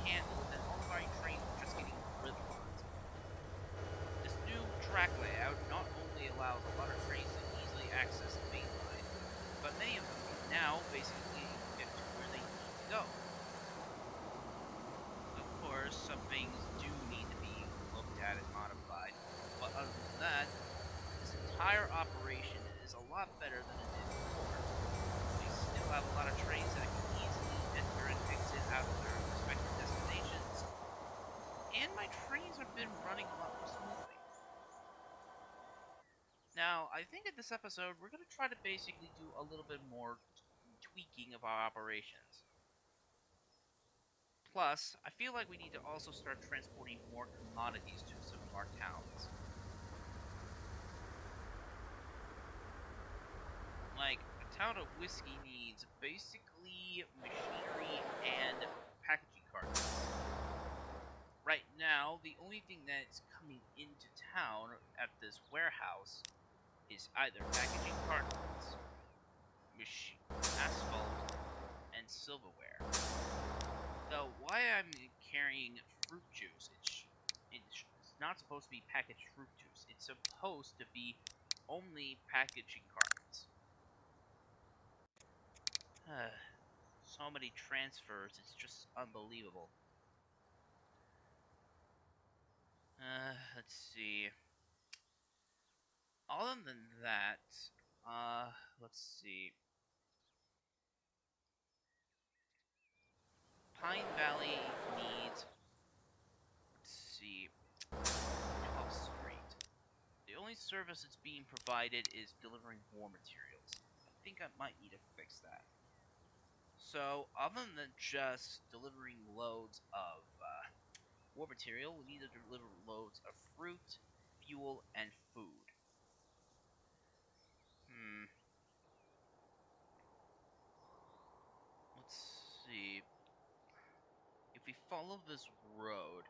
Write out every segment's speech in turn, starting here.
handle, then all of our trains were just getting gridlocked. This new track layout not only allows a lot of trains to easily access the main line, but many of them can now basically get to where they need to go. Of course, some things do need to be looked at and modified, but other than that, this entire operation is a lot better than it did before. We still have a lot of trains that can easily enter and exit out of their respective destinations, and my trains have been running a lot more smoothly. Now, I think in this episode, we're going to try to basically do a little bit more tweaking of our operations. Plus, I feel like we need to also start transporting more commodities to some of our towns. Like, a town of whiskey needs basically machinery and packaging cartons. Right now, the only thing that's coming into town at this warehouse is either packaging cartons, asphalt, and silverware. Though, why I'm carrying fruit juice, it's not supposed to be packaged fruit juice. It's supposed to be only packaging cartons. So many transfers, it's just unbelievable. Let's see. Other than that, let's see. Pine Valley needs, let's see, 12th Street. The only service that's being provided is delivering war materials. I think I might need to fix that. So, other than just delivering loads of war material, we need to deliver loads of fruit, fuel, and food. Let's see. If we follow this road,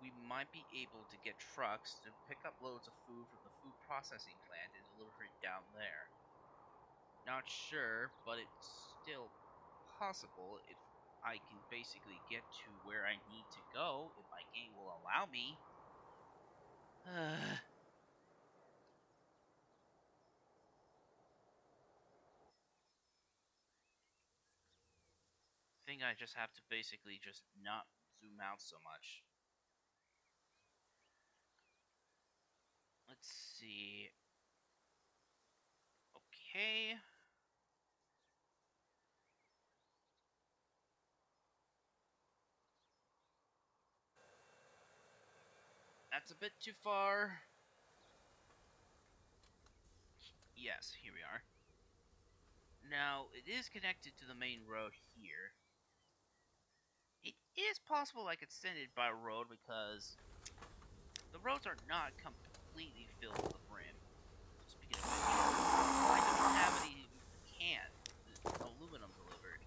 we might be able to get trucks to pick up loads of food from the food processing plant and deliver it down there. Not sure, but it's still possible if I can basically get to where I need to go, if my game will allow me. Think I just have to basically just not zoom out so much. Let's see. Okay. That's a bit too far. Yes, here we are. Now, it is connected to the main road here. It is possible I could send it by road because the roads are not completely filled to the brim. Speaking of which, I don't have any aluminum delivered.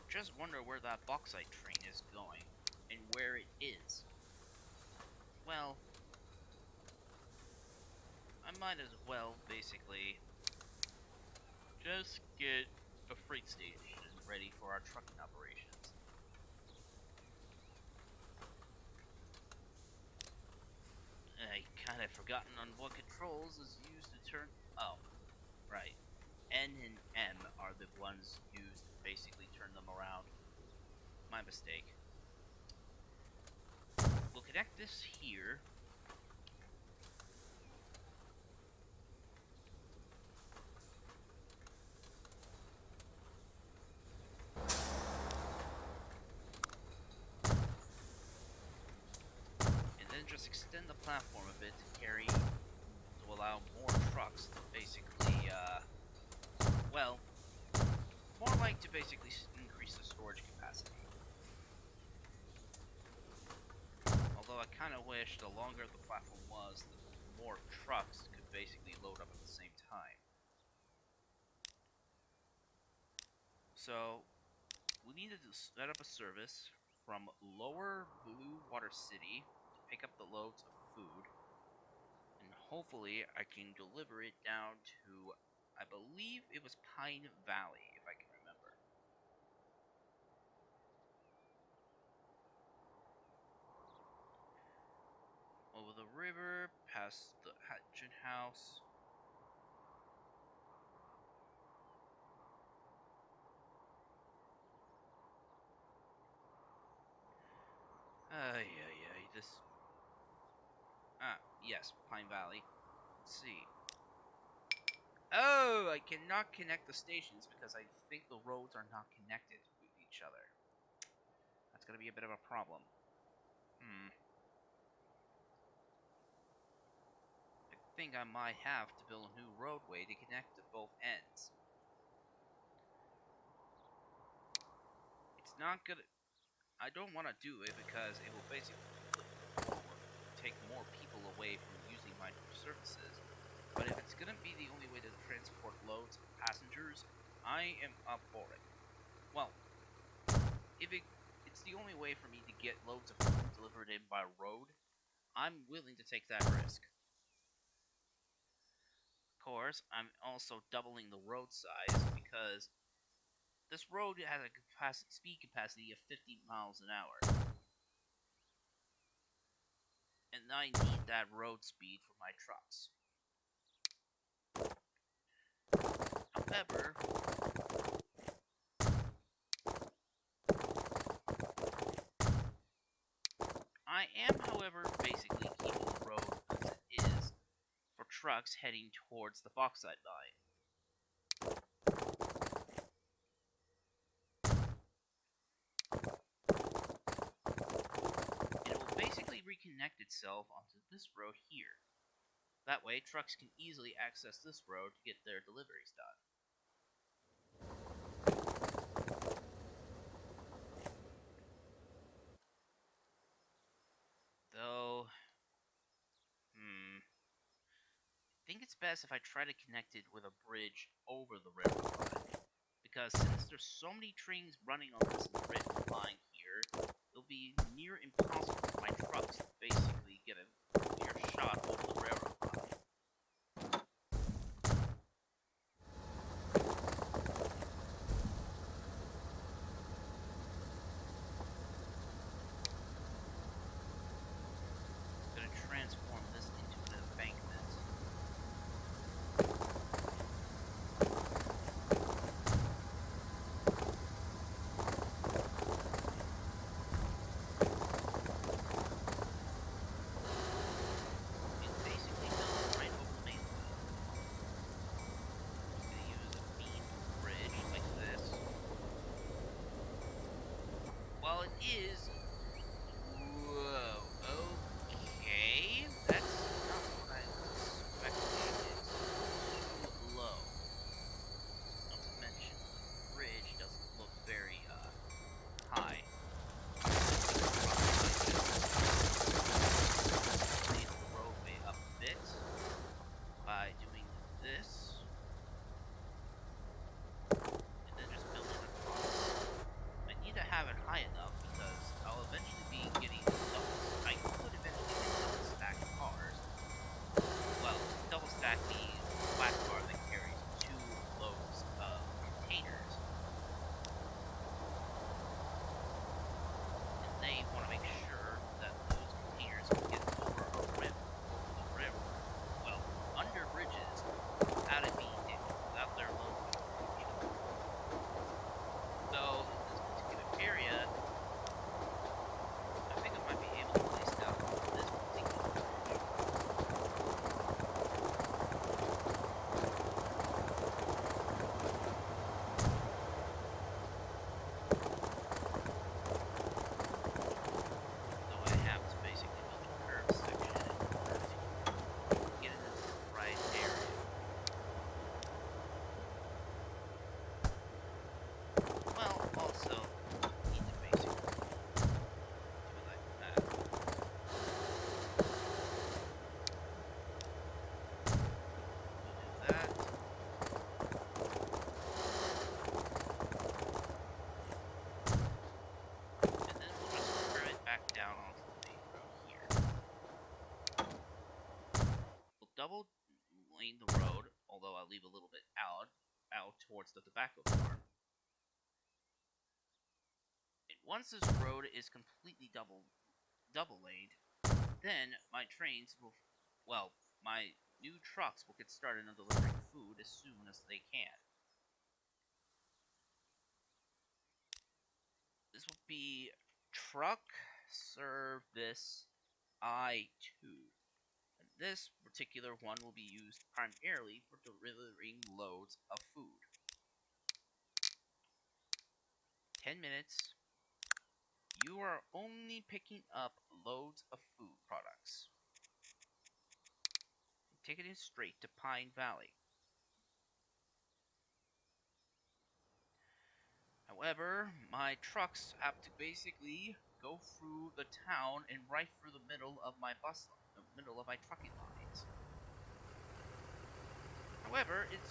Just wonder where that bauxite train is going and where it is. Well, I might as well basically just get a freight station ready for our trucking operations. I kind of forgotten on what controls is used to turn. Oh, right. N and M are the ones used to basically turn them around. My mistake. We'll connect this here. And then just extend the platform a bit to carry, to allow more trucks to basically, well, more like to basically increase the storage capacity. Although I kind of wish the longer the platform was, the more trucks could basically load up at the same time. So, we needed to set up a service from Lower Blue Water City to pick up the loads of food, and hopefully I can deliver it down to, I believe it was Pine Valley, if I can remember. river, past the Hatchin house. Yeah, this... Yes, Pine Valley. Let's see. Oh, I cannot connect the stations because I think the roads are not connected with each other. That's gonna be a bit of a problem. I think I might have to build a new roadway to connect to both ends. It's not gonna... I don't want to do it because it will basically take more people away from using my services. But if it's gonna be the only way to transport loads of passengers, I am up for it. Well, if it's the only way for me to get loads of food delivered in by road, I'm willing to take that risk. Of course, I'm also doubling the road size because this road has a speed capacity of 50 miles an hour. And I need that road speed for my trucks. However, I am, however, basically keeping the road as it is for trucks heading towards the bauxite mine. It will basically reconnect itself onto this road here. That way, trucks can easily access this road to get their deliveries done. Though, I think it's best if I try to connect it with a bridge over the railroad line. Because since there's so many trains running on this line here, it'll be near impossible for my trucks to basically get a clear shot over the railroad line. I'm going to transform this into an embankment. Well, it is... Whoa, okay. That's not what I was expecting. It's too low. Not to mention, the bridge doesn't look very, high. Lead the roadway up a bit by doing this. And then just building across. I need to have it high enough because I'll eventually be getting I could eventually get double stacked cars. Well, double stack means a flat car that carries 2 loads of containers. And they want to make sure that those containers can get over a rim, over the river. Well, under bridges, without it being without their load. So, in this particular area, I think I might be able to place down this particular bridge. Though I have to basically build a curved section in order to get into the right area. Well, also, need to basically do like that. We'll do that. And then we'll just curve it back down onto the main road here. We'll double lane the road, although I'll leave a little bit out towards the tobacco farm. And once this road is completely double laned, Then my trains will, well, my new trucks will get started on delivering food as soon as they can. This will be truck service I2. And this particular one will be used primarily for delivering loads of food. 10 minutes. You are only picking up loads of food products. Take it straight to Pine Valley. However, my trucks have to basically go through the town and right through the middle of my middle of my trucking lines. However, it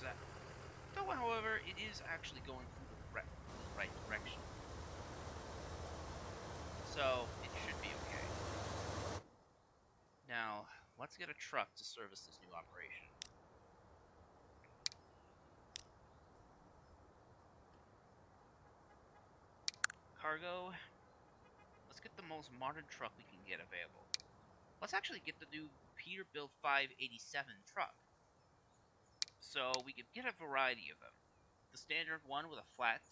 is actually going through the right direction, so it should be okay. Now, let's get a truck to service this new operation. Cargo. Let's get the most modern truck we can get available. Let's actually get the new Peterbilt 587 truck, so we can get a variety of them. The standard one with a flat,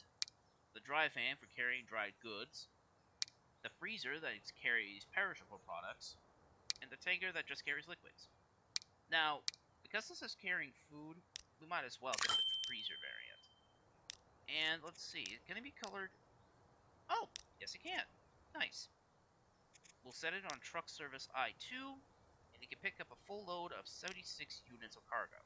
the dry van for carrying dried goods, the freezer that carries perishable products, and the tanker that just carries liquids. Now, because this is carrying food, we might as well get the freezer variant. And let's see, can it be colored? Oh, yes it can. Nice. We'll set it on truck service I2, and it can pick up a full load of 76 units of cargo.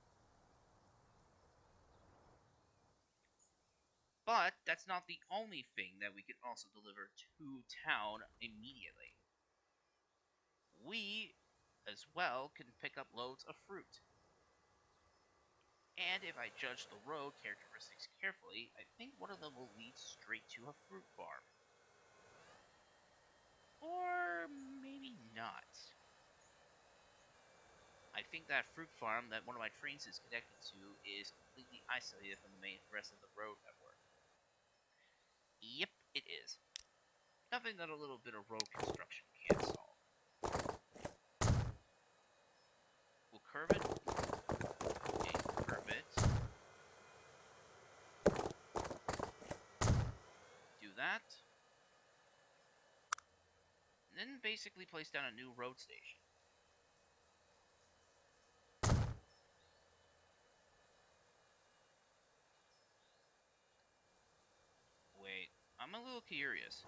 But that's not the only thing that we can also deliver to town immediately. We, as well, can pick up loads of fruit. And if I judge the road characteristics carefully, I think one of them will lead straight to a fruit farm. Or maybe not. I think that fruit farm that one of my trains is connected to is completely isolated from the rest of the road network. Yep, it is. Nothing that a little bit of road construction can't solve. We'll curve it, and curve it. Do that. And then basically place down a new road station. Wait, I'm a little curious.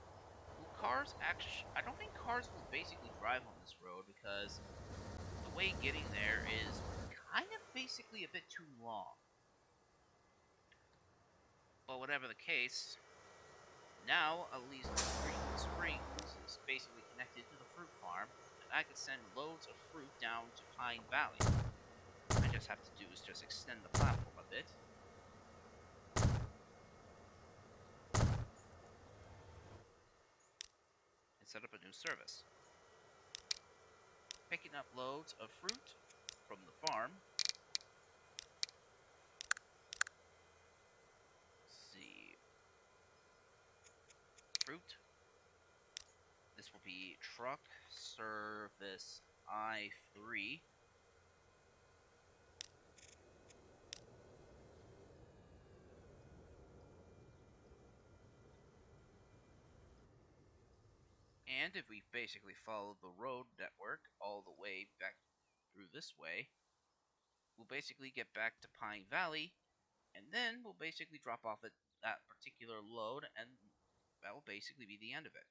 Will cars actually... I don't think cars will basically drive on this road because the way getting there is kind of basically a bit too long. But whatever the case, now at least Green Springs is basically connected to the fruit farm, and I could send loads of fruit down to Pine Valley. I just have to do is just extend the platform a bit. And set up a new service. Picking up loads of fruit from the farm. Let's see. Fruit. This will be truck service I3. And if we basically follow the road network all the way back through this way, we'll basically get back to Pine Valley, and then we'll basically drop off at that particular load, and that will basically be the end of it.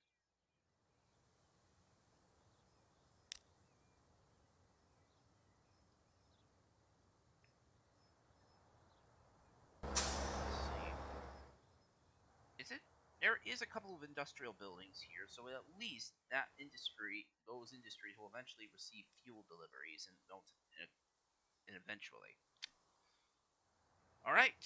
There is a couple of industrial buildings here, so at least those industries will eventually receive fuel deliveries and eventually. All right.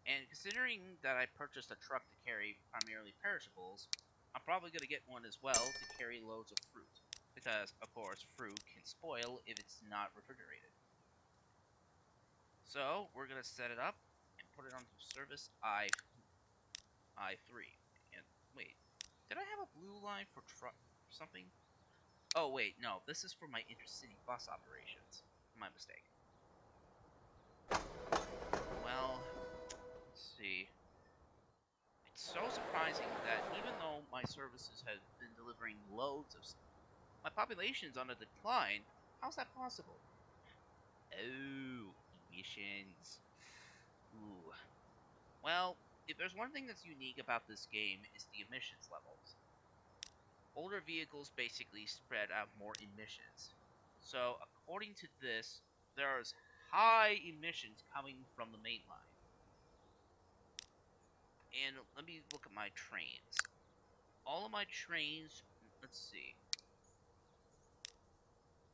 And considering that I purchased a truck to carry primarily perishables, I'm probably going to get one as well to carry loads of fruit. Because, of course, fruit can spoil if it's not refrigerated. So, we're going to set it up and put it onto service I3. And, wait, did I have a blue line for truck something? Oh, wait, no. This is for my intercity bus operations. My mistake. Well, let's see. It's so surprising that even though my services have been delivering loads of stuff, my population's on a decline. How's that possible? Oh, emissions. Ooh. Well, if there's one thing that's unique about this game, is the emissions levels. Older vehicles basically spread out more emissions. So, according to this, there's high emissions coming from the main line. And let me look at my trains. All of my trains, let's see.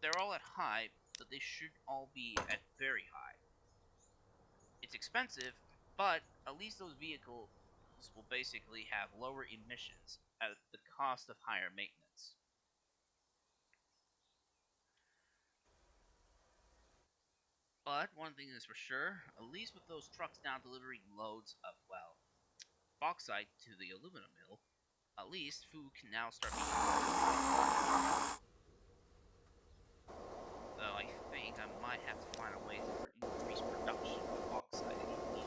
They're all at high, but they should all be at very high. It's expensive, but at least those vehicles will basically have lower emissions at the cost of higher maintenance. But one thing is for sure, at least with those trucks now delivering loads of, well, bauxite to the aluminum mill, at least food can now start being imported. Though I think I might have to find a way to increase production of bauxite immediately,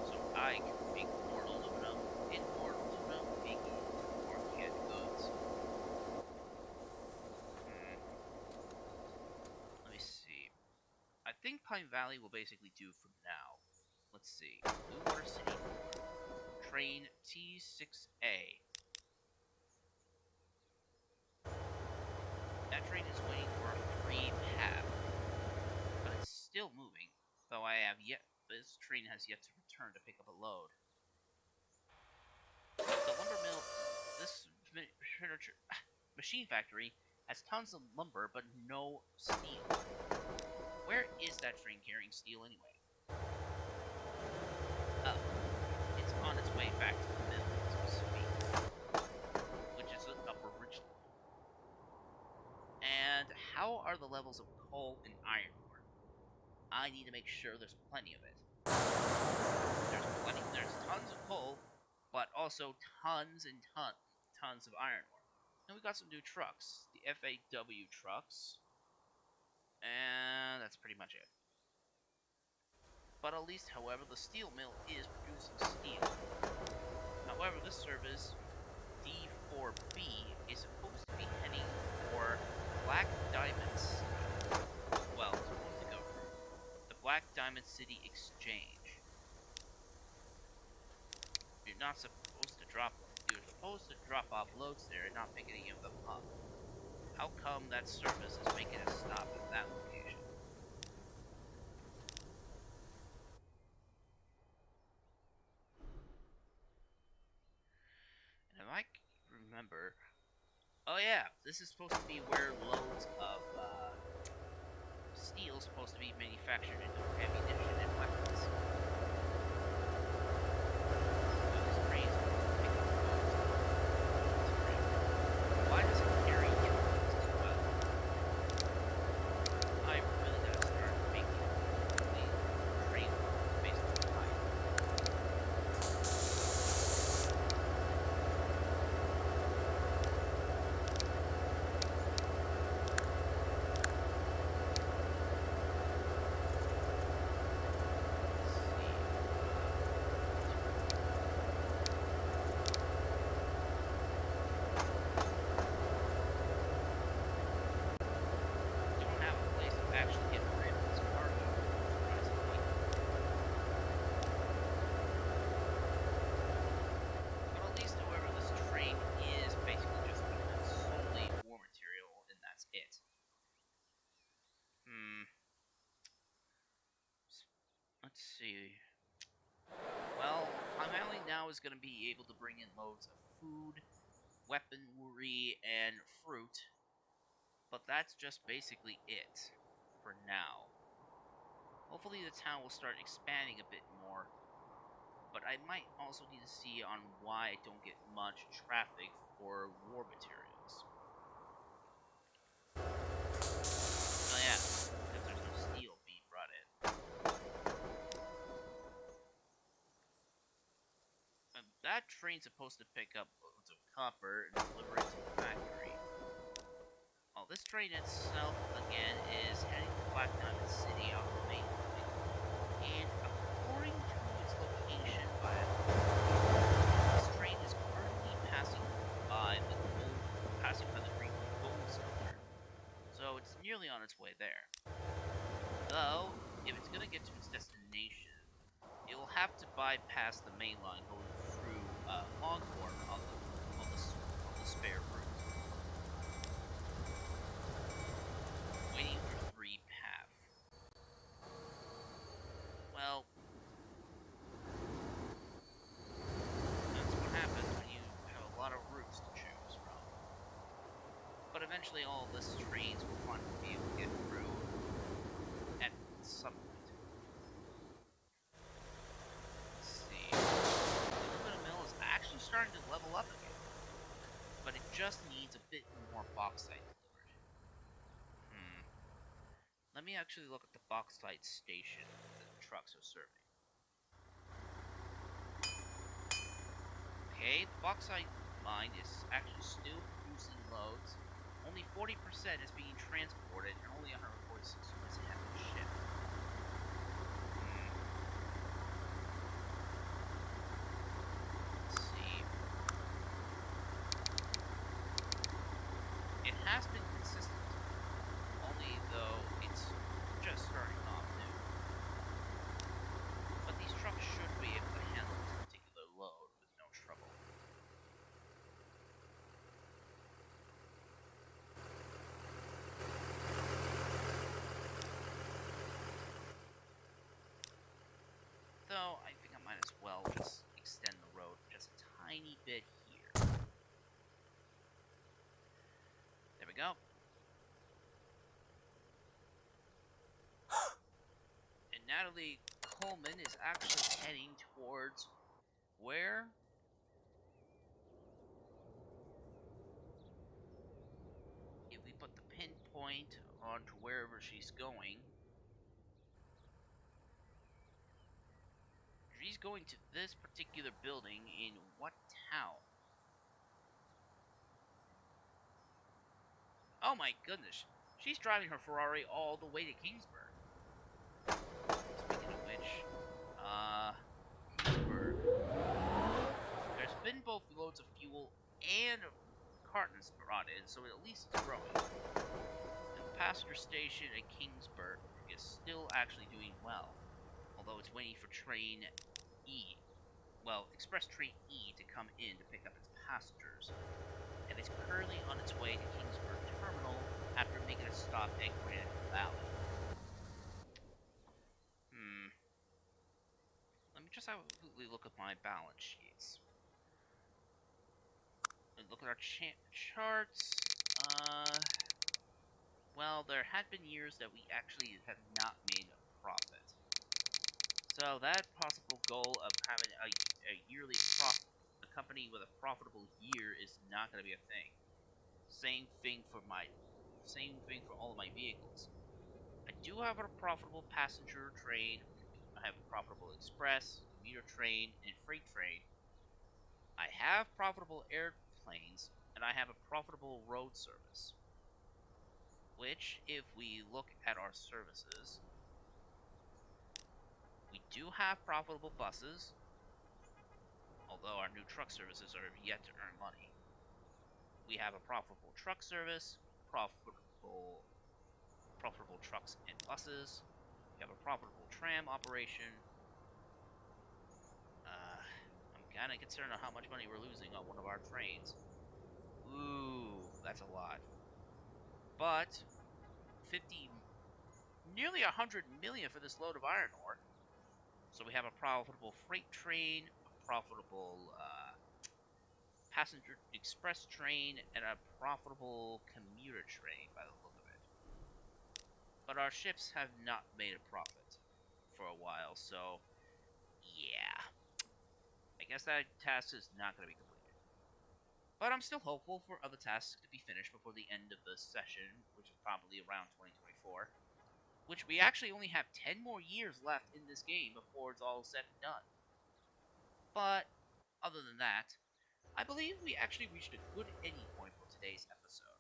so I can make more aluminum, and more aluminum making more canned goods. Let me see. I think Pine Valley will basically do for now. Let's see. Blue Water City North. Train T6A. That train is waiting for a free path, but it's still moving, though this train has yet to return to pick up a load. The lumber mill, this machine factory has tons of lumber, but no steel. Where is that train carrying steel anyway? Oh, it's on its way back to the mill, so to speak, which is an upper Richland. And how are the levels of coal and iron ore? I need to make sure there's plenty of it. There's tons of coal, but also tons and tons of iron ore. And we got some new trucks, the FAW trucks, and that's pretty much it. But at least, however, the steel mill is producing steel. However, this service, D4B, is supposed to be heading for Black Diamonds. Well, it's supposed to go for the Black Diamond City Exchange. You're not supposed to drop them. You're supposed to drop off loads there and not pick any of them up. How come that service is making a stop at that location? And if I remember, oh yeah, this is supposed to be where loads of steel is supposed to be manufactured into ammunition and weapons. Why does it carry chemicals as well? I really gotta start making the train based on time. Let's see. Well, Pine Valley now is going to be able to bring in loads of food, weaponry, and fruit, but that's just basically it for now. Hopefully the town will start expanding a bit more, but I might also need to see on why I don't get much traffic for war materials. Oh yeah, because there's no steel being brought in. That train's supposed to pick up loads of copper and deliver it to the factory. this train itself, again, is heading to Black Diamond City on the main line. And according to its location by this train is currently passing by the Green Gold Sculpture. So it's nearly on its way there. Though, if it's gonna get to its destination, it will have to bypass the main line going through Longhorn on the spare route, waiting for 3 path. Well, that's what happens when you have a lot of routes to choose from. But eventually all of this trains will finally be able to get through at some point. Let's see. The aluminum mill is actually starting to level up again, but it just needs a bit more bauxite delivered. Let me actually look at the bauxite station that the trucks are serving. Okay, the bauxite mine is actually still producing loads. Only 40% is being transported, and only 146 units have been shipped. Let's see. It has been consistent, only though it's just starting off new. But these trucks should be able to handle this particular load with no trouble. Though, I think I might as well just extend the road just a tiny bit here. There we go. And Natalie Coleman is actually heading towards where? If we put the pinpoint onto wherever she's going, she's going to this particular building in what town? Oh my goodness. She's driving her Ferrari all the way to Kingsburg. Speaking of which, Kingsburg. There's been both loads of fuel and cartons brought in, so at least it's growing. And the passenger station at Kingsburg is still actually doing well, although it's waiting for train E, Express Train E to come in to pick up its passengers, and it's currently on its way to Kingsburg Terminal after making a stop at Granite Valley. Let me just have a quickly look at my balance sheets. And look at our charts. Well, there had been years that we actually have not made a profit. So that possible goal of having a yearly profit, a company with a profitable year, is not going to be a thing. Same thing for all of my vehicles. I do have a profitable passenger train. I have a profitable express, commuter train, and freight train. I have profitable airplanes, and I have a profitable road service. Which, if we look at our services, we do have profitable buses, although our new truck services are yet to earn money. We have a profitable truck service, profitable trucks and buses. We have a profitable tram operation. I'm kind of concerned on how much money we're losing on one of our trains. Ooh, that's a lot. But 50, nearly 100 million for this load of iron ore. So we have a profitable freight train, a profitable passenger express train, and a profitable commuter train by the look of it. But our ships have not made a profit for a while, so yeah. I guess that task is not going to be completed. But I'm still hopeful for other tasks to be finished before the end of the session, which is probably around 2024. Which we actually only have 10 more years left in this game before it's all said and done. But other than that, I believe we actually reached a good ending point for today's episode.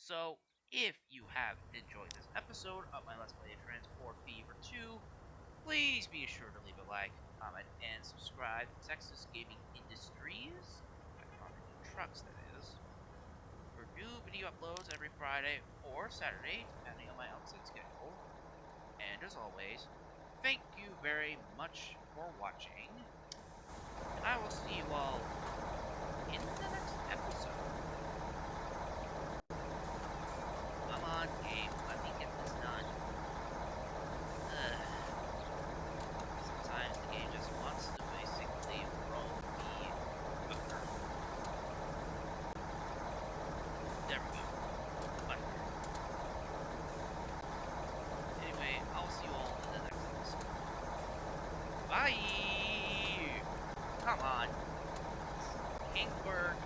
So, if you have enjoyed this episode of my Let's Play Transport Fever 2, please be sure to leave a like, comment, and subscribe to Texas Gaming Industries, Electronic Trucks that is, for new video uploads every Friday or Saturday, depending on my outside schedule. And as always, thank you very much for watching, and I will see you all in the next episode. Come on, game, let me get this done. Ugh. Sometimes the game just wants to basically throw me a curve. There we go. Much better. Anyway, I'll see you all in the next episode. Bye! Come on. Kingberg.